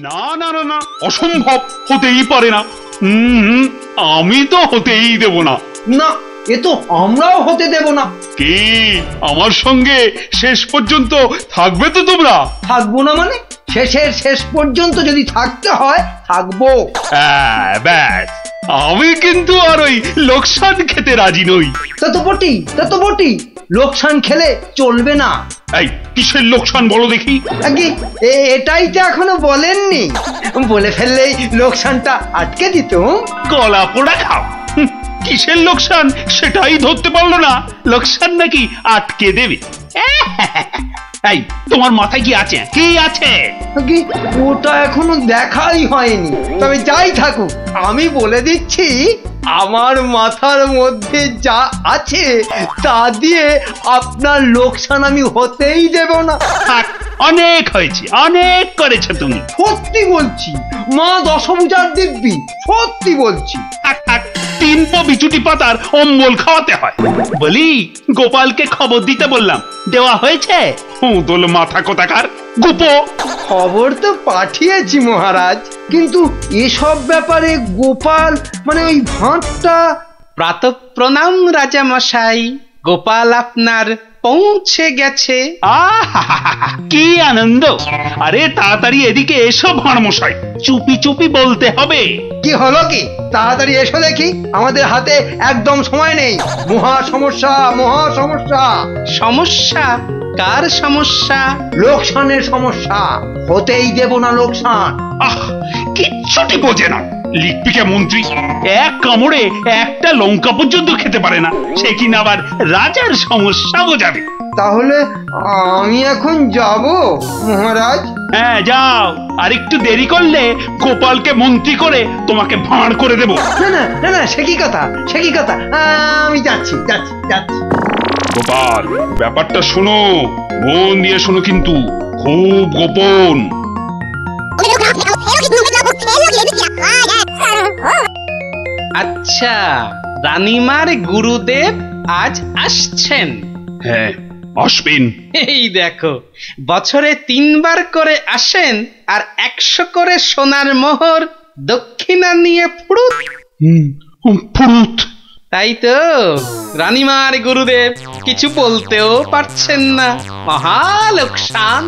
না না না না, অসম্ভব, হতেই পারে না। আমি তো হতেই দেব না। না, এ তো আমরাও হতে দেব না। কি আমার সঙ্গে শেষ পর্যন্ত থাকবে তো তোমরা? থাকবো না মানে? শেষের শেষ পর্যন্ত যদি থাকতে হয় থাকবো। ব্যাস, আমি কিন্তু আর ওই লোকসান খেতে রাজি নই। তা তো বটেই, লোকসান খেলে চলবে না। এই কিসের লোকসান বলো দেখি? আগে এটাই তো এখনো বলেননি। বলে ফেললেই লোকসানটা আটকে দিত। গলা পোড়া খাও। কিসের লোকসান সেটাই ধরতে পারলো না, লোকসান নাকি আটকে দেবে। এই তোমার মাথায় কি আছে? কি আছে? ওটা এখনো দেখাই হয়নি। তবে যাই থাকুক, আমি বলে দিচ্ছি, আমার মাথার মধ্যে যা আছে তা দিয়ে আপনার লোকসান আমি হতেই দেব না। অনেক হয়েছে, অনেক করেছো তুমি। সত্যি বলছি, মা দশভুজার দিব্যি, সত্যি বলছি। 3 পো বিচুটি পাতার অম্বল খাওয়াতে হয়। বলি গোপালকে খবর দিতে বললাম, দেওয়া হয়েছে? দোল মাথা কোথাকার গুপো। খবর তো পাঠিয়েছি মহারাজ, কিন্তু এসব ব্যাপারে গোপাল মানে ওই ভাঁটটা। প্রাতঃ প্রণাম রাজা মশাই, গোপাল আপনার পৌঁছে গেছে। কি আনন্দ! আরে তাড়াতাড়ি এদিকে এসো ভাঁড় মশাই, চুপি চুপি বলতে হবে। কি হলো কি? তাড়াতাড়ি এসো দেখি, আমাদের হাতে একদম সময় নেই। মহা সমস্যা, মহা সমস্যা। সমস্যা? কার সমস্যা? লোকসানের সমস্যা। হতেই দেব না লোকসান। কিচ্ছুটি বোঝে না লিপিকা মন্ত্রী। এক কামড়ে একটা লঙ্কা পর্যন্ত খেতে পারে না, সে কিনা আবার রাজার সমস্যা বোঝাবে। তাহলে আমি এখন যাব মহারাজ? হ্যাঁ যাও, আর একটু দেরি করলে গোপালকে মন্ত্রী করে তোমাকে ভাঁড় করে দেব। না না না না, সে কি কথা, সে কি কথা। আমি যাচ্ছি যাচ্ছি যাচ্ছি। গোপাল, ব্যাপারটা শোনো, মন দিয়ে শোনো, কিন্তু খুব গোপন। আচ্ছা, রানীমার গুরুদেব আজ আসছেন? হ্যাঁ আসবেন। এই দেখো, বছরে 3 বার করে আসেন, আর 100 করে সোনার মোহর দক্ষিণা নিয়ে ফুরুত। ফুরুত? তাই তো, রানীমার গুরুদেব কিছু বলতেও পারছেন না। মহা লোকসান।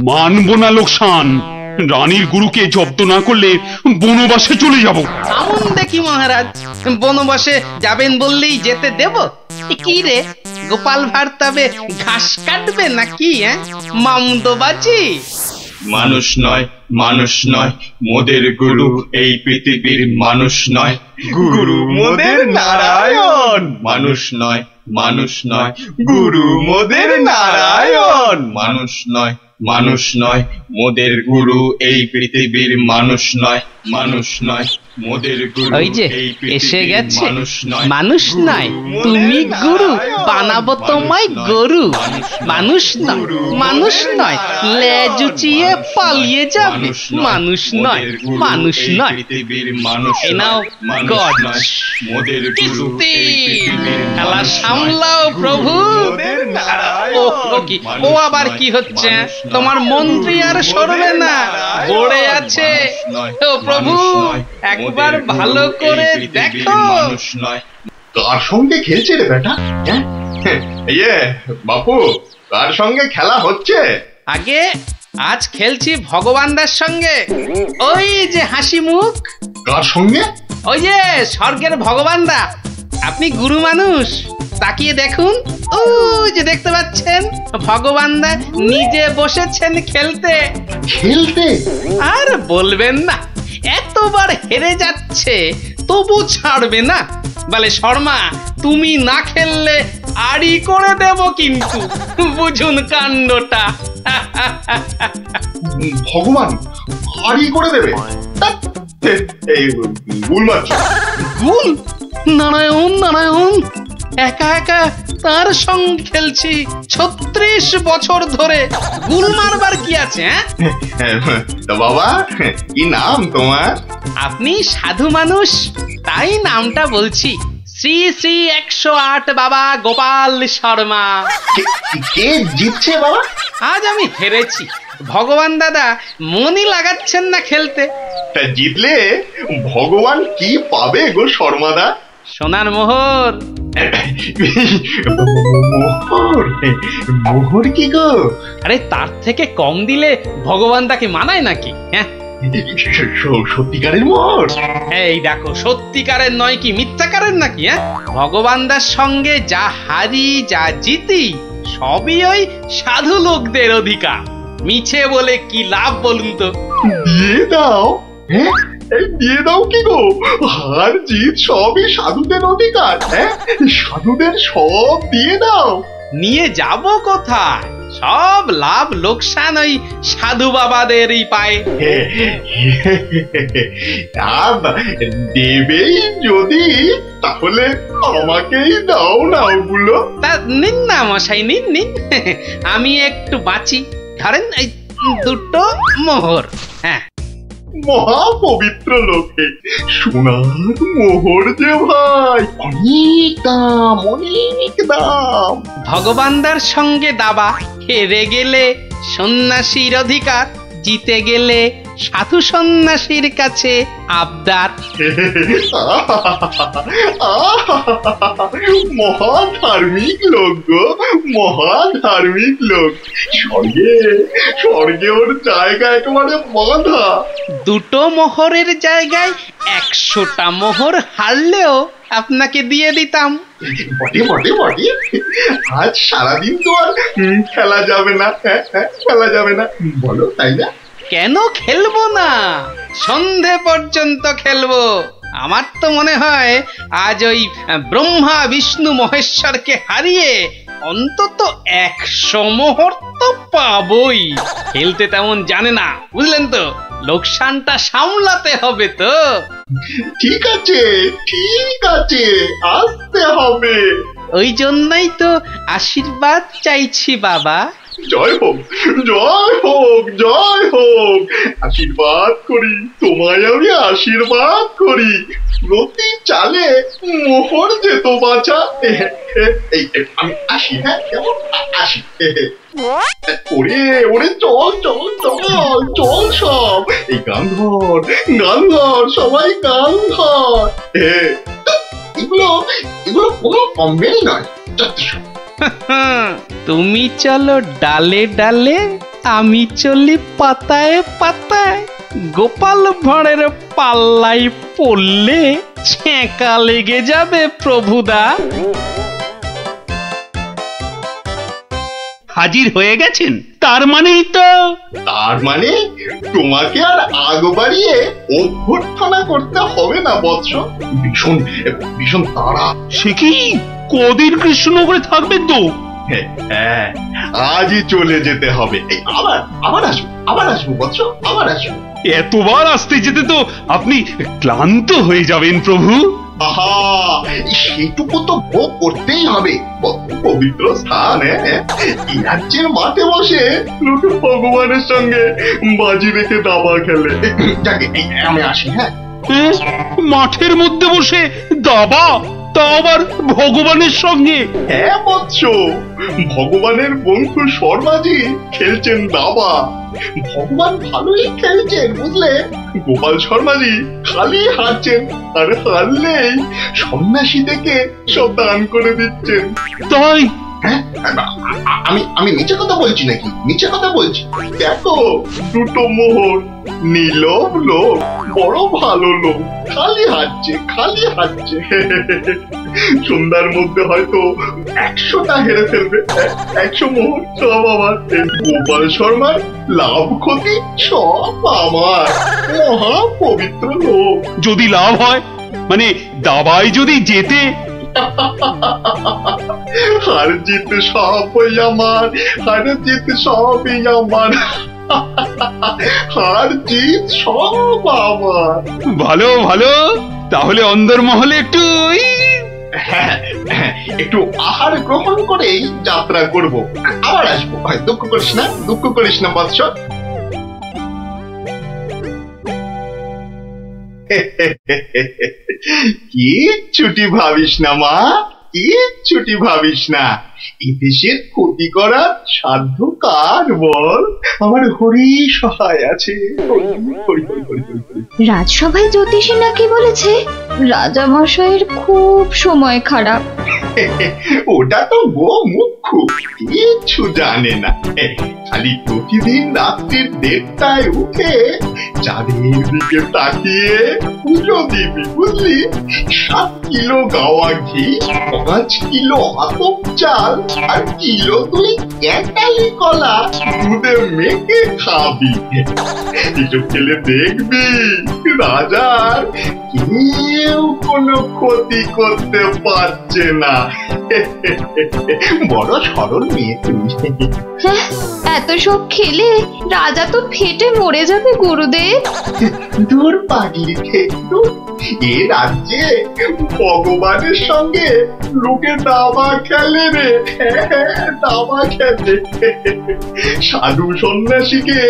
মানবো না লোকসান। রানীর গুরুকে জব্দ না করলে বনবাসে চলে যাব। আমন দেখি মহারাজ, বনবাসে যাবেন বললেই যেতে দেব? কি রে গোপাল ভাঁড়, তবে ঘাস কাটবে নাকি? মামদোবাজি। মানুষ নয়, মানুষ নয়, মোদের গুরু এই পৃথিবীর মানুষ নয়। গুরু মোদের নারায়ণ। মানুষ নয়, মানুষ নয়, গুরু মোদের নারায়ণ। মানুষ নয়, মানুষ নয়, মোদের গুরু এই পৃথিবীর মানুষ নয়। মানুষ নয়, মোদের গুরু ওই যে এই এসে পৃথিবীর গেছে। মানুষ নয়। মানুষ নয়, তুমি গুরু, বানাবো তোমায় গরু। মানুষ নয়, মানুষ নয়, লেজ উঁচিয়ে পালিয়ে যাবে। মানুষ নয়, মানুষ নয়। পৃথিবীর মানুষ এ নাও গজ। মোদের গুরু কিস্তি এই পৃথিবীর খেলা মানুষ সামলাও নয়। প্রভু। মোদের নারায়ণ। ও কি, ও আবার কি হচ্ছে? তোমার মন্ত্রী আর সরবে না, পড়ে আছে। ও প্রভু, একবার ভালো করে দেখো। মানুষ নয়। কার সঙ্গে খেলছে রে বেটা? ইয়ে বাপু, কার সঙ্গে খেলা হচ্ছে? আগে আজ খেলছি ভগবানদার সঙ্গে। ওই যে হাসি মুখ। কার সঙ্গে? ওই যে স্বর্গের ভগবানদা। আপনি গুরু মানুষ, তাকিয়ে দেখুন। ও যে দেখতে পাচ্ছেন, ভগবানদা নিজে বসেছেন খেলতে। খেলতে? আর বলবেন না, এতবার হেরে যাচ্ছে তবু ছাড়বে না। বলে শর্মা, তুমি না খেললে আড়ি করে দেব কিন্তু। বুঝুন কাণ্ডটা। ভগবান হারি করে দেবে? এই গুল মারছ? গুল? নারায়ণ নারায়ণ, একা একা তার সঙ্গে খেলছি 36 বছর ধরে। গুল মারবার কি আছে? তো বাবা, কি নাম তোমার? আপনি সাধু মানুষ, তাই নামটা বলছি। শ্রী শ্রী 108 বাবা গোপাল শর্মা। কে জিতছে বাবা? আজ আমি হেরেছি, ভগবান দাদা মনই লাগাচ্ছেন না খেলতে। তা জিতলে ভগবান কি পাবে গো শর্মাদা? সোনার মোহর। মোহর? মোহর কি গো? আরে তার থেকে কম দিলে ভগবান দাকে মানায় নাকি? হ্যাঁ, সত্যিকারের মোহর? এই দেখো, সত্যিকারের নয় কি মিথ্যাকারের নাকি? হ্যাঁ, ভগবান দার সঙ্গে যা হারি যা জিতি সবই ওই সাধু লোকদের অধিকার। মিছে বলে কি লাভ বলুন তো? দিয়ে দাও। হ্যাঁ, দিয়ে দাও কি গো? হার জিত সবই সাধুদের অধিকার। হ্যাঁ, সাধুদের সব দিয়ে দাও। নিয়ে যাব কোথায়? সব লাভ লোকসান ওই সাধু বাবাদেরই পায়। দেবেই যদি, তাহলে আমাকেই দাও না ওগুলো। তা নিন না মশাই, নিন নিন, আমি একটু বাঁচি। ধরেন এই দুটো মোহর। হ্যাঁ, মহা পবিত্র লোকে সোনার মোহর যে ভাই, অনেক দাম, অনেক দাম। ভগবানদার সঙ্গে দাবা, হেরে গেলে সন্ন্যাসীর অধিকার, জিতে গেলে সাধু সন্ন্যাসীর কাছে আবদার। মহা ধার্মিক লোক গো, মহা ধার্মিক লোক। স্বর্গে, স্বর্গে ওর জায়গা একেবারে বাঁধা। দুটো মোহরের জায়গায় 100টা মোহর হারলেও আপনাকে দিয়ে দিতাম। বটে বটে বটে, আজ সারাদিন তো আর খেলা যাবে না। খেলা যাবে না বলো, তাই না? কেন খেলবো না? সন্ধে পর্যন্ত খেলবো। আমার তো মনে হয় আজ ওই ব্রহ্মা বিষ্ণু মহেশ্বরকে হারিয়ে অন্তত 100 মোহর তো পাবই। খেলতে তেমন জানে না, বুঝলেন তো? লোকসানটা সামলাতে হবে তো। ঠিক আছে, ঠিক আছে, আসতে হবে। ওই জন্যই তো আশীর্বাদ চাইছি বাবা। জয় হোক, জয় হোক, জয় হোক। আশীর্বাদ করি, তোমায় আমি আশীর্বাদ করি। প্রতি চালে মোহর যেত বাঁচা। আমি আসি, হ্যাঁ, কেমন আসি। ওরে ওরে, চল চল চল চল সব। এই গান ধর, গান ধর, সবাই গান ধর। এগুলো এগুলো কোনো কমবেই নয়। তুমি চলো ডালে ডালে, আমি চলি পাতায় পাতায়। গোপাল ভাঁড়ের পাল্লাই পড়লে ছেঁকা লেগে যাবে প্রভুদা। হাজির হয়ে গেছেন, তার মানেই তো। তার মানে তোমাকে আর আগ বাড়িয়ে অভ্যর্থনা করতে হবে না বৎস। ভীষণ ভীষণ তাড়া। সে কি কদিন কৃষ্ণনগরে থাকবেন তো? হ্যাঁ, আজই চলে যেতে হবে। আবার আবার আসবো, আবার আসবো বৎস, আবার আসবো। এতবার আসতে যেতে তো আপনি ক্লান্ত হয়ে যাবেন প্রভু। আহা, সেটুকু তো ভোগ করতেই হবে। পবিত্র স্থান, এই রাজ্যের মাঠে বসে লোকে ভগবানের সঙ্গে বাজি রেখে দাবা খেলে। যাকে আমি আসি। হ্যাঁ, মাঠের মধ্যে বসে দাবা, তা আবার ভগবানের সঙ্গে? হ্যাঁ বৎস, ভগবানের বন্ধু শর্মাজি খেলছেন দাবা। ভগবান ভালোই খেলছেন, বুঝলে। গোপাল শর্মাজি খালি হারছেন, আর হারলেই সন্ন্যাসী থেকে সব দান করে দিচ্ছেন। তাই? হ্যাঁ, আমি আমি মিছে কথা বলছি নাকি? মিছে কথা বলছি? দেখো, দুটো মোহর। নীলব লোক, বড় ভালো লোক, খালি হাঁটছে, খালি হাঁটছে। সন্ধ্যার মধ্যে হয়তো 100টা হেরে ফেলবে। 100 মোহর সব আমার। গোপাল শর্মার লাভ ক্ষতি সব আমার। মহা পবিত্র লোক। যদি লাভ হয়, মানে দাবায় যদি জেতে? হার জিত সবই আমার, হার জিত সবই আমার, হার জিত সব আমার। ভালো ভালো, তাহলে অন্দরমহলে একটু একটু আহার গ্রহণ করেই যাত্রা করব। আবার আসবো। দুঃখ করিস না, দুঃখ করিস না বৎস। কি ছুটি ভাবিস না মা। কিচ্ছুটি ভাবিস না। এই দেশের ক্ষতি করার সাধ্য কার বল? আমার হরি সহায় আছে। রাজসভায় জ্যোতিষী নাকি বলেছে রাজা মশাইয়ের খুব সময় খারাপ। ওটা তো মুখ্য, কিচ্ছু জানে না। খালি প্রতিদিন রাত্রির 1:30টায় উঠে চাঁদের দিকে তাকিয়ে পুজো দিবি, বুঝলি? 7 কিলো গাওয়া ঘি, 5 কিলো আতপ চাল আর কিলো 2 ক্যাটালি কলা দুধে মেখে খাবি। এসব খেলে দেখবি রাজার কেউ কোনো ক্ষতি করতে পারছে না। বড় সরল মেয়ে তুমি। এত সব খেলে রাজা তো ফেটে মরে যাবে গুরুদেব। দূর পাগলি, দূর। এ রাজ্যে ভগবানের সঙ্গে লোকে দাবা খেলে রে, দাবা খেলে। সাধু সন্ন্যাসীকে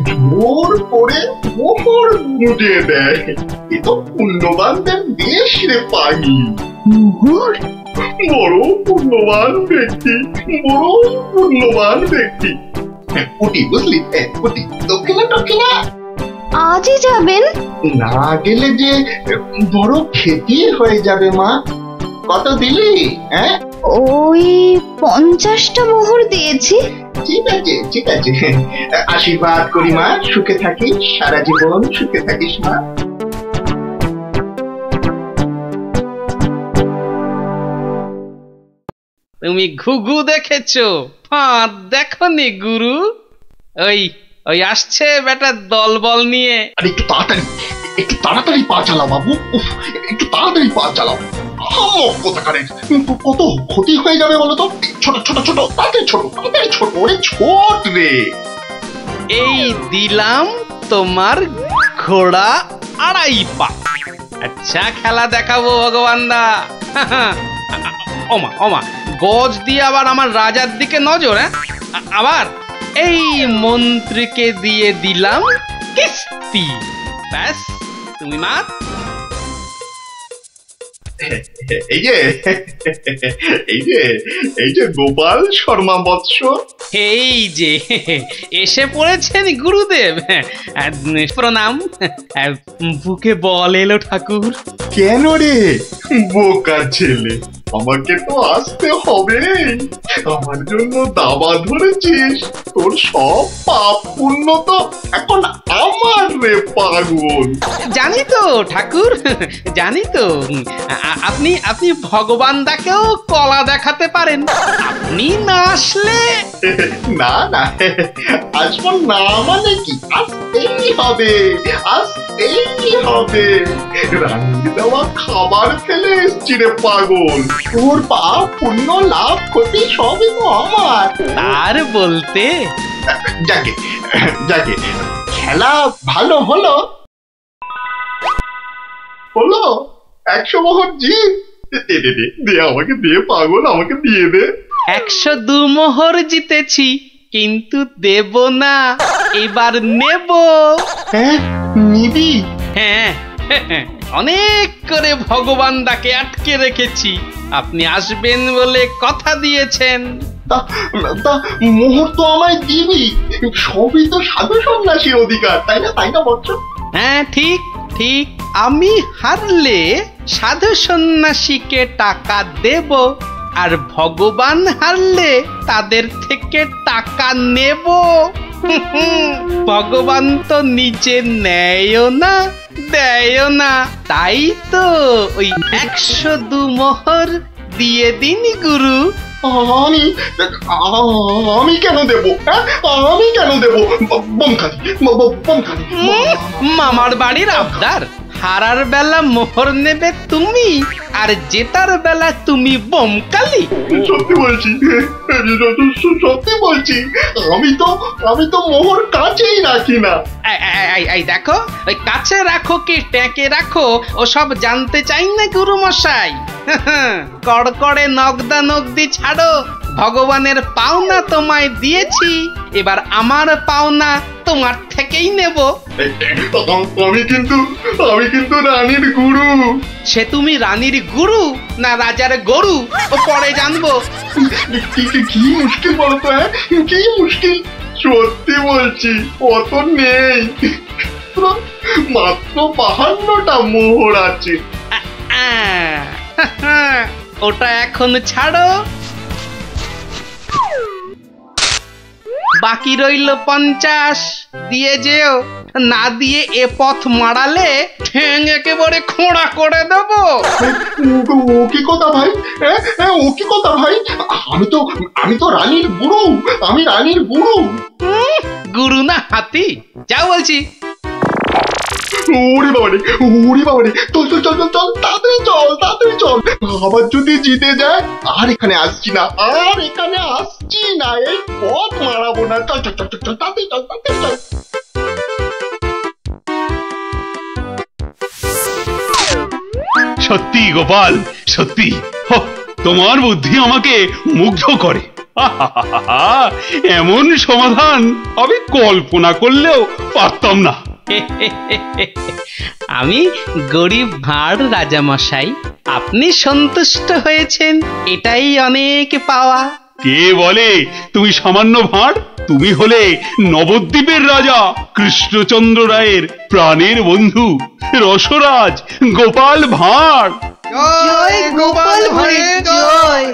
জোর করে মোহর গুঁজে দেয়। এ তো পুণ্যবানদের দেশ রে পাগলি। মোহর? বড় পুণ্যবান ব্যক্তি, বড় পুণ্যবান ব্যক্তি। উঠি, বুঝলি? উঠি, দক্ষিণা। আজই যাবেন? না গেলে যে বড় ক্ষতি হয়ে যাবে মা। কত দিলি? ওই 50টা মোহর দিয়েছি। ঠিক আছে। আশীর্বাদ করি মা, সুখে থাকিস, সারা জীবন সুখে থাকিস মা। তুমি ঘুঘু দেখেছো, ফাঁদ দেখনি গুরু? ওই আসছে বেটার দলবল নিয়ে। আরে একটু তাড়াতাড়ি পা চালাও বাবু, একটু তাড়াতাড়ি পা চালাও। কত ক্ষতি হয়ে যাবে বলো তো? ছোট তাড়াতাড়ি ছোট, ওরে ছোট রে। এই দিলাম তোমার ঘোড়া 2.5 পা। আচ্ছা খেলা দেখাবো ভগবান দা। ওমা গজ দিয়ে আবার আমার রাজার দিকে নজর। আবার এই মন্ত্রীকে দিয়ে দিলাম কিস্তি। ব্যাস, তুমি মাত। এই যে গোপাল শর্মা বৎস। এই যে এসে পড়েছেন গুরুদেব। প্রণাম। বুকে বল এলো ঠাকুর। কেন রে বোকা ছেলে, আমাকে তো আসতে হবে। আমার জন্য দাবা ধরেছিস, তোর সব পাপ পুণ্য তো এখন আমার রে পাগল। জানি তো ঠাকুর, জানি তো। আপনি ভগবান দাকেও কলা দেখাতে পারেন। আপনি না আসলে না আসবো না মানে কি? আসতেই হবে। রান্নি দেওয়া খাবার খেলে এসছি রে পাগল। তোর পাপ পুণ্য লাভ ক্ষতি সবই তো আমার। আর বলতে যাকে খেলা ভালো হলো 100 মোহর জিত। দে আমাকে, দে পাগল, আমাকে দিয়ে দে। 102 মোহর জিতেছি, কিন্তু দেব না, এবার নেব। নিবি? হ্যাঁ, অনেক করে ভগবান দাকে আটকে রেখেছি। আপনি আসবেন বলে কথা দিয়েছেন। তা মোহর তো আমায় দিবি। সবই তো সাধু সন্ন্যাসীর অধিকার, তাই না বৎস? হ্যাঁ, ঠিক। আমি হারলে সাধু সন্ন্যাসীকে টাকা দেব, আর ভগবান হারলে তাদের থেকে টাকা নেব। ভগবান তো নিজে নেয়ও না, দেয়ও না। তাই তো ওই 102 মোহর দিয়ে দিন গুরু। আমি কেন দেব? আমি কেন দেব? বমখালি। মামার বাড়ির আবদার। হারার বেলা মোহর নেবে তুমি, আর জেতার বেলা তুমি বমকালি। সত্যি বলছি। আমি তো মোহর কাছেই রাখি না। এই দেখো, ওই কাছে রাখো কি ট্যাঁকে রাখো ওসব জানতে চাই না গুরু মশাই। কড়কড়ে নগদা নগদি ছাড়ো, ভগবানের পাওনা তোমায় দিয়েছি, এবার আমার পাওনা তোমার থেকেই নেব। আমি কিন্তু রানীর গুরু। সে তুমি রানীর গুরু না রাজার গরু ও পরে জানবো। কি মুশকিল বলতো, হ্যাঁ কি মুশকিল? সত্যি বলছি অত নেই, মাত্র 52টা মোহর আছে। ওটা এখন ছাড়ো, বাকি রইল 50। দিয়ে যেও, না দিয়ে এ পথ মারালে ঠ্যাং একেবারে খোঁড়া করে দেব। ও কি কথা ভাই, ও কি কথা ভাই? আমি তো রানীর গুরু, আমি রানীর গুরু। গুরু না হাতি, যা বলছি। ওরে বাবারে, চল তাড়াতাড়ি চল। আবার যদি জিতে যায় আর এখানে আসছি না, এই পথ মারাবো না। চল তাড়াতাড়ি চল। সত্যি গোপাল, সত্যি তোমার বুদ্ধি আমাকে মুগ্ধ করে। এমন সমাধান আমি কল্পনা করলেও পারতাম না। আমি গরিব ভাঁড় রাজামশাই, আপনি সন্তুষ্ট হয়েছেন, এটাই অনেক পাওয়া। কে বলে তুমি সামান্য ভাঁড়? তুমি হলে নবদ্বীপের রাজা কৃষ্ণচন্দ্র রায়ের প্রাণের বন্ধু রসরাজ গোপাল ভাঁড়। জয় গোপাল ভাঁড়ের জয়।